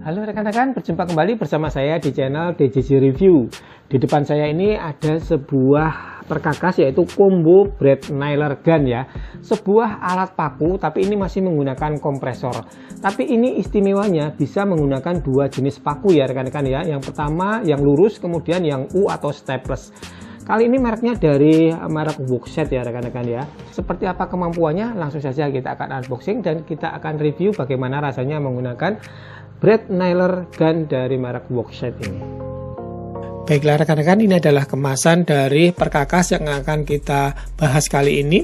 Halo rekan-rekan, berjumpa kembali bersama saya di channel DJJ Review. Di depan saya ini ada sebuah perkakas yaitu combo Brad Nailer Gun ya. Sebuah alat paku tapi ini masih menggunakan kompresor. Tapi ini istimewanya bisa menggunakan dua jenis paku ya rekan-rekan ya. Yang pertama yang lurus, kemudian yang U atau stepless. Kali ini mereknya dari merek Wokset ya rekan-rekan ya. Seperti apa kemampuannya? Langsung saja kita akan unboxing dan kita akan review bagaimana rasanya menggunakan Brad Nailer Gun dari merek Wokset ini. Baiklah rekan-rekan, ini adalah kemasan dari perkakas yang akan kita bahas kali ini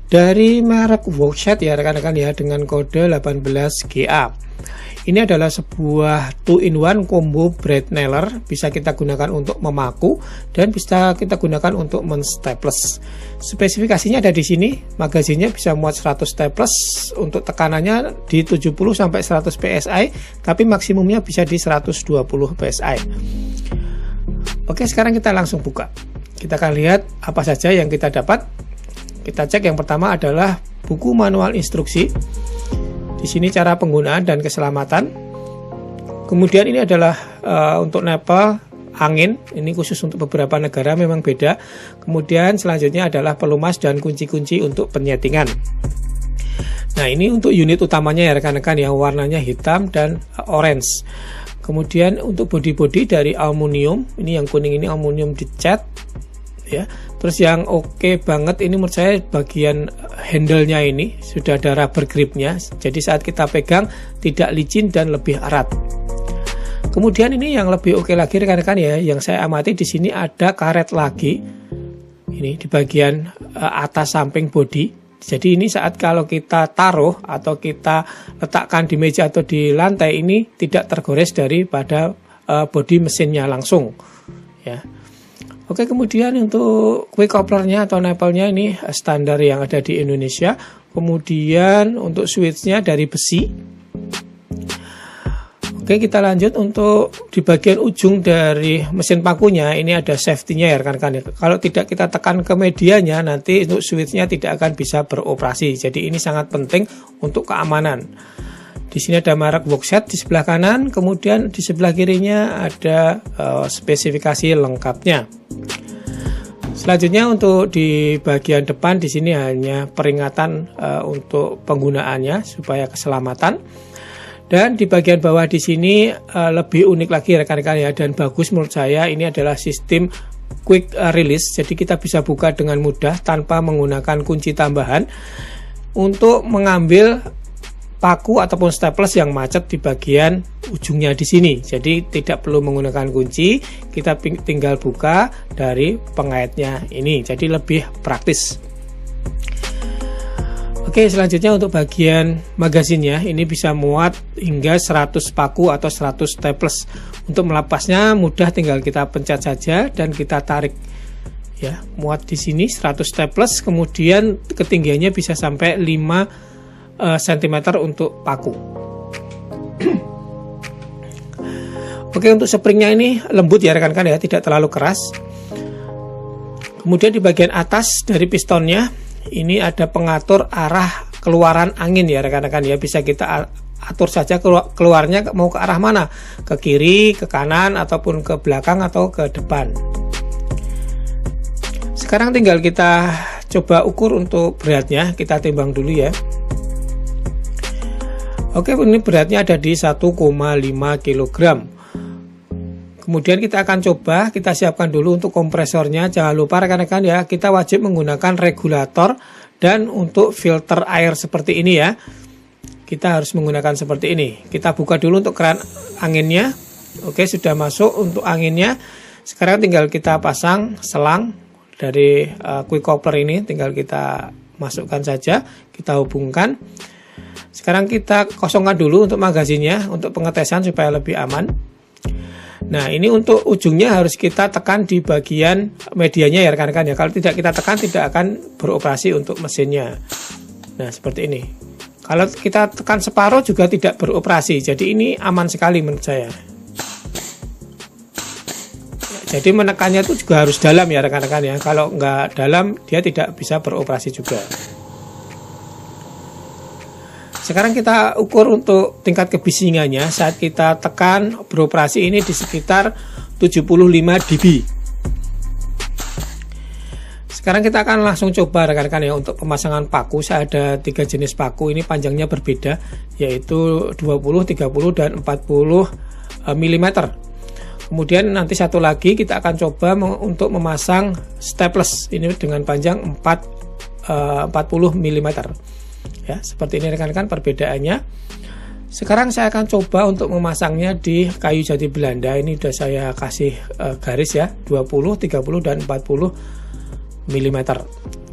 dari merek Wokset ya rekan-rekan ya, dengan kode 18GA. Ini adalah sebuah 2-in-1 combo Brad Nailer, bisa kita gunakan untuk memaku dan bisa kita gunakan untuk men-staples. Spesifikasinya ada di sini, magazinnya bisa muat 100 staples, untuk tekanannya di 70 sampai 100 PSI, tapi maksimumnya bisa di 120 PSI. Oke, sekarang kita langsung buka. Kita akan lihat apa saja yang kita dapat. Kita cek, yang pertama adalah buku manual instruksi. Di sini cara penggunaan dan keselamatan. Kemudian ini adalah untuk nepel angin. Ini khusus untuk beberapa negara, memang beda. Kemudian selanjutnya adalah pelumas dan kunci-kunci untuk penyetingan. Nah, ini untuk unit utamanya ya rekan-rekan ya, warnanya hitam dan orange. Kemudian untuk bodi-bodi dari aluminium. Ini yang kuning ini aluminium dicat ya. Terus yang oke banget ini menurut saya bagian handle-nya ini sudah ada rubber grip-nya, jadi saat kita pegang tidak licin dan lebih erat. Kemudian ini yang lebih oke lagi rekan-rekan ya, yang saya amati di sini ada karet lagi ini di bagian atas samping bodi. Jadi ini saat kalau kita taruh atau kita letakkan di meja atau di lantai, ini tidak tergores daripada bodi mesinnya langsung ya. Oke, kemudian untuk quick couplernya atau nepelnya ini standar yang ada di Indonesia. Kemudian untuk switchnya dari besi. Oke, kita lanjut untuk di bagian ujung dari mesin pakunya. Ini ada safety-nya ya rekan-rekan. Kalau tidak kita tekan ke medianya, nanti untuk switchnya tidak akan bisa beroperasi. Jadi ini sangat penting untuk keamanan. Di sini ada merek Wokset di sebelah kanan, kemudian di sebelah kirinya ada spesifikasi lengkapnya. Selanjutnya untuk di bagian depan di sini hanya peringatan untuk penggunaannya supaya keselamatan. Dan di bagian bawah di sini lebih unik lagi rekan-rekan ya, dan bagus menurut saya, ini adalah sistem quick release. Jadi kita bisa buka dengan mudah tanpa menggunakan kunci tambahan untuk mengambil paku ataupun staples yang macet di bagian ujungnya di sini. Jadi tidak perlu menggunakan kunci, kita tinggal buka dari pengaitnya ini. Jadi lebih praktis. Oke, selanjutnya untuk bagian magazinnya, ini bisa muat hingga 100 paku atau 100 staples. Untuk melepasnya mudah, tinggal kita pencet saja dan kita tarik. Ya, muat di sini 100 staples, kemudian ketinggiannya bisa sampai 5 cm untuk paku. Oke, untuk springnya ini lembut ya rekan-rekan ya, tidak terlalu keras. Kemudian di bagian atas dari pistonnya ini ada pengatur arah keluaran angin ya rekan-rekan ya, bisa kita atur saja keluarnya mau ke arah mana, ke kiri, ke kanan, ataupun ke belakang atau ke depan. Sekarang tinggal kita coba ukur untuk beratnya, kita timbang dulu ya. Oke, ini beratnya ada di 1,5 kg. Kemudian kita akan coba, kita siapkan dulu untuk kompresornya. Jangan lupa rekan-rekan ya, kita wajib menggunakan regulator dan untuk filter air seperti ini ya. Kita harus menggunakan seperti ini. Kita buka dulu untuk keran anginnya. Oke, sudah masuk untuk anginnya. Sekarang tinggal kita pasang selang dari quick coupler ini, tinggal kita masukkan saja, kita hubungkan. Sekarang kita kosongkan dulu untuk magazinnya untuk pengetesan supaya lebih aman. Nah, ini untuk ujungnya harus kita tekan di bagian medianya ya rekan-rekan ya. Kalau tidak kita tekan, tidak akan beroperasi untuk mesinnya. Nah, seperti ini. Kalau kita tekan separuh juga tidak beroperasi. Jadi ini aman sekali menurut saya. Jadi menekannya itu juga harus dalam ya rekan-rekan ya. Kalau nggak dalam, dia tidak bisa beroperasi juga. Sekarang kita ukur untuk tingkat kebisingannya saat kita tekan beroperasi ini di sekitar 75 dB. Sekarang kita akan langsung coba rekan-rekan ya untuk pemasangan paku. Saya ada 3 jenis paku, ini panjangnya berbeda, yaitu 20, 30, dan 40 mm. Kemudian nanti satu lagi kita akan coba untuk memasang staples ini dengan panjang 40 mm. Ya, seperti ini rekan-rekan perbedaannya. Sekarang saya akan coba untuk memasangnya di kayu jati Belanda. Ini sudah saya kasih garis ya, 20, 30, dan 40 mm.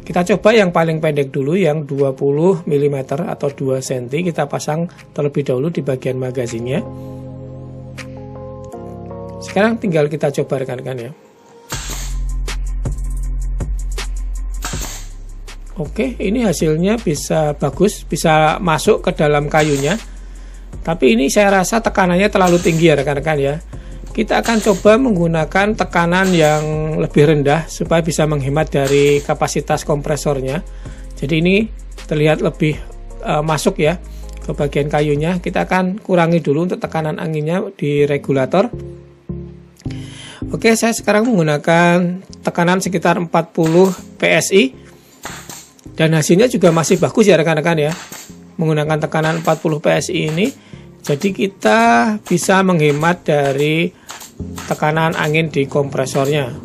Kita coba yang paling pendek dulu, yang 20 mm atau 2 cm. Kita pasang terlebih dahulu di bagian magazinnya. Sekarang tinggal kita coba rekan-rekan ya. Oke, ini hasilnya bisa bagus, bisa masuk ke dalam kayunya. Tapi ini saya rasa tekanannya terlalu tinggi ya rekan-rekan ya. Kita akan coba menggunakan tekanan yang lebih rendah supaya bisa menghemat dari kapasitas kompresornya. Jadi ini terlihat lebih masuk ya ke bagian kayunya. Kita akan kurangi dulu untuk tekanan anginnya di regulator. Oke, saya sekarang menggunakan tekanan sekitar 40 PSI. Dan hasilnya juga masih bagus ya rekan-rekan ya. Menggunakan tekanan 40 PSI ini, jadi kita bisa menghemat dari tekanan angin di kompresornya.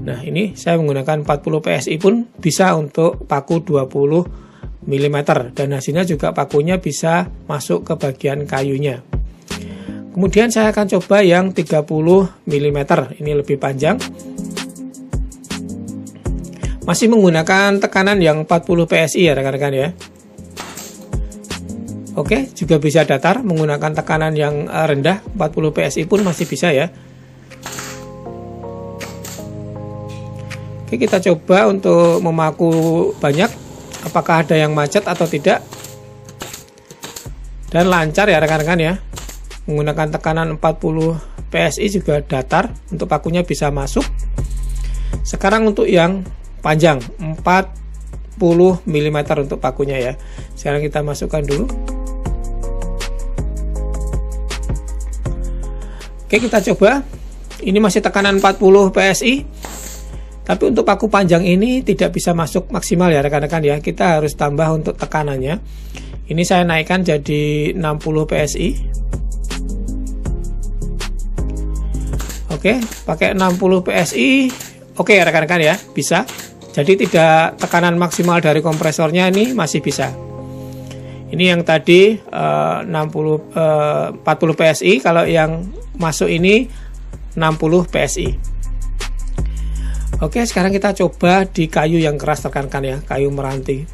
Nah, ini saya menggunakan 40 PSI pun bisa untuk paku 20 mm. Dan hasilnya juga pakunya bisa masuk ke bagian kayunya. Kemudian saya akan coba yang 30 mm. Ini lebih panjang. Masih menggunakan tekanan yang 40 PSI ya rekan-rekan ya. Oke, juga bisa datar menggunakan tekanan yang rendah, 40 PSI pun masih bisa ya. Oke, kita coba untuk memaku banyak, apakah ada yang macet atau tidak. Dan lancar ya rekan-rekan ya. Menggunakan tekanan 40 PSI juga datar, untuk pakunya bisa masuk. Sekarang untuk yang panjang 40 mm untuk pakunya ya. Sekarang kita masukkan dulu. Oke, kita coba. Ini masih tekanan 40 PSI. Tapi untuk paku panjang ini tidak bisa masuk maksimal ya rekan-rekan ya. Kita harus tambah untuk tekanannya. Ini saya naikkan jadi 60 PSI. Oke, pakai 60 PSI. Oke ya rekan-rekan ya, bisa. Jadi tidak tekanan maksimal dari kompresornya ini masih bisa. Ini yang tadi 40 PSI, kalau yang masuk ini 60 PSI. Oke, sekarang kita coba di kayu yang keras rekan-rekan ya, kayu meranti.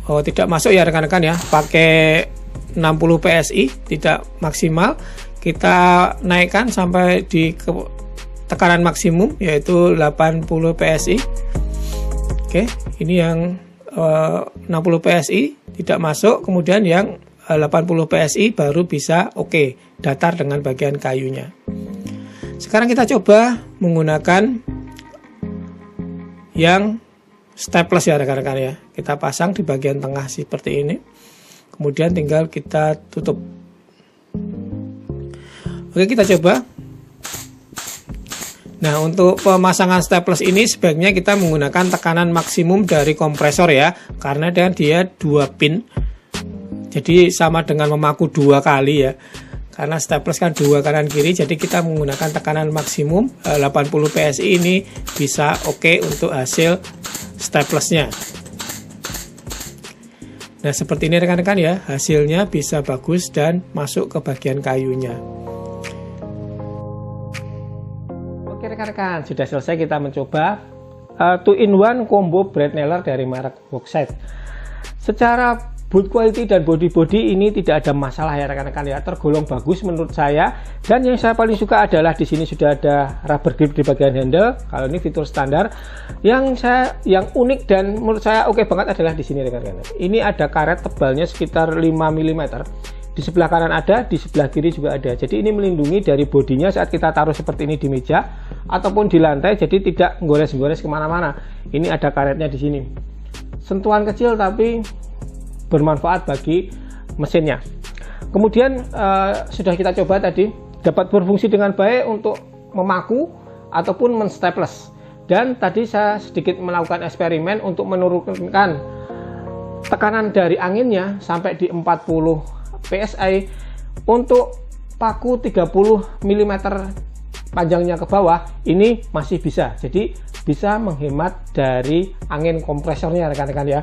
Oh, tidak masuk ya rekan-rekan ya, pakai 60 PSI tidak maksimal. Kita naikkan sampai di tekanan maksimum yaitu 80 PSI. Oke, ini yang 60 PSI tidak masuk, kemudian yang 80 PSI baru bisa oke, datar dengan bagian kayunya. Sekarang kita coba menggunakan yang staples ya rekan-rekan ya. Kita pasang di bagian tengah seperti ini. Kemudian tinggal kita tutup. Oke, kita coba. Nah, untuk pemasangan staples ini sebaiknya kita menggunakan tekanan maksimum dari kompresor ya, karena dia 2 pin. Jadi sama dengan memaku 2 kali ya. Karena staples kan 2 kanan kiri, jadi kita menggunakan tekanan maksimum 80 PSI ini bisa oke untuk hasil staplesnya. Nah, seperti ini rekan-rekan ya, hasilnya bisa bagus dan masuk ke bagian kayunya. Oke rekan-rekan, sudah selesai kita mencoba 2-in-1 combo braid nailer dari merek Worksite. Secara build quality dan body ini tidak ada masalah ya rekan-rekan ya, tergolong bagus menurut saya. Dan yang saya paling suka adalah di sini sudah ada rubber grip di bagian handle. Kalau ini fitur standar. Yang unik dan menurut saya oke banget adalah di sini rekan-rekan. Ini ada karet tebalnya sekitar 5 mm. Di sebelah kanan ada, di sebelah kiri juga ada. Jadi ini melindungi dari bodinya saat kita taruh seperti ini di meja ataupun di lantai, jadi tidak gores-gores kemana-mana. Ini ada karetnya di sini. sentuhan kecil tapi bermanfaat bagi mesinnya. Kemudian sudah kita coba tadi, dapat berfungsi dengan baik untuk memaku ataupun menstaples. Dan tadi saya sedikit melakukan eksperimen untuk menurunkan tekanan dari anginnya sampai di 40 PSI untuk paku 30 mm panjangnya ke bawah, ini masih bisa. Jadi bisa menghemat dari angin kompresornya rekan-rekan ya.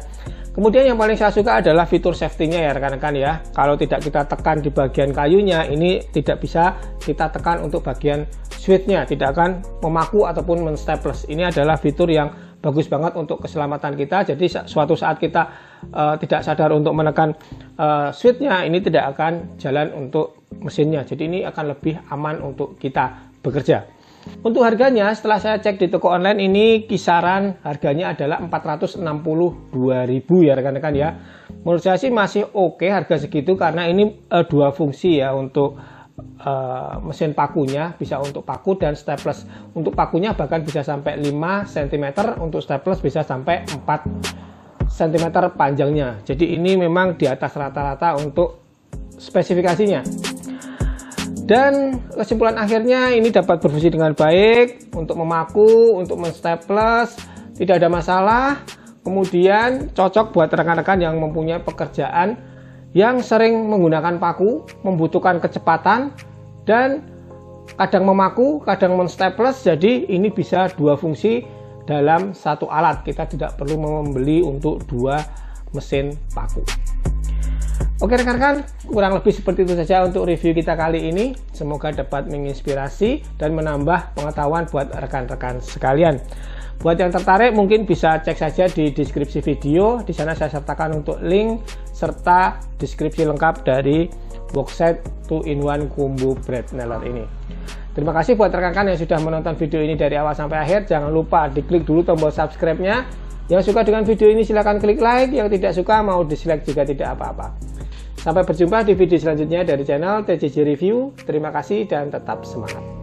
Kemudian yang paling saya suka adalah fitur safety-nya ya rekan-rekan ya. Kalau tidak kita tekan di bagian kayunya, ini tidak bisa kita tekan untuk bagian switch-nya, tidak akan memaku ataupun menstaples. Ini adalah fitur yang bagus banget untuk keselamatan kita. Jadi suatu saat kita tidak sadar untuk menekan switch-nya, ini tidak akan jalan untuk mesinnya. Jadi ini akan lebih aman untuk kita bekerja. Untuk harganya, setelah saya cek di toko online, ini kisaran harganya adalah 462.000 ya rekan-rekan ya. Menurut saya sih masih oke harga segitu, karena ini dua fungsi ya untuk mesin pakunya, bisa untuk paku dan staples. Untuk pakunya bahkan bisa sampai 5 cm, untuk staples bisa sampai 4 cm panjangnya. Jadi ini memang di atas rata-rata untuk spesifikasinya. Dan kesimpulan akhirnya, ini dapat berfungsi dengan baik untuk memaku, untuk menstaples, tidak ada masalah. Kemudian cocok buat rekan-rekan yang mempunyai pekerjaan yang sering menggunakan paku, membutuhkan kecepatan, dan kadang memaku, kadang menstaples. Jadi ini bisa dua fungsi dalam satu alat. Kita tidak perlu membeli untuk dua mesin paku. Oke rekan-rekan, kurang lebih seperti itu saja untuk review kita kali ini. Semoga dapat menginspirasi dan menambah pengetahuan buat rekan-rekan sekalian. Buat yang tertarik mungkin bisa cek saja di deskripsi video. Di sana saya sertakan untuk link serta deskripsi lengkap dari boxset 2-in-1 combo brad nailer ini. Terima kasih buat rekan-rekan yang sudah menonton video ini dari awal sampai akhir. Jangan lupa diklik dulu tombol subscribe-nya. Yang suka dengan video ini silahkan klik like. Yang tidak suka mau dislike juga tidak apa-apa. Sampai berjumpa di video selanjutnya dari channel TJJ Review. Terima kasih dan tetap semangat.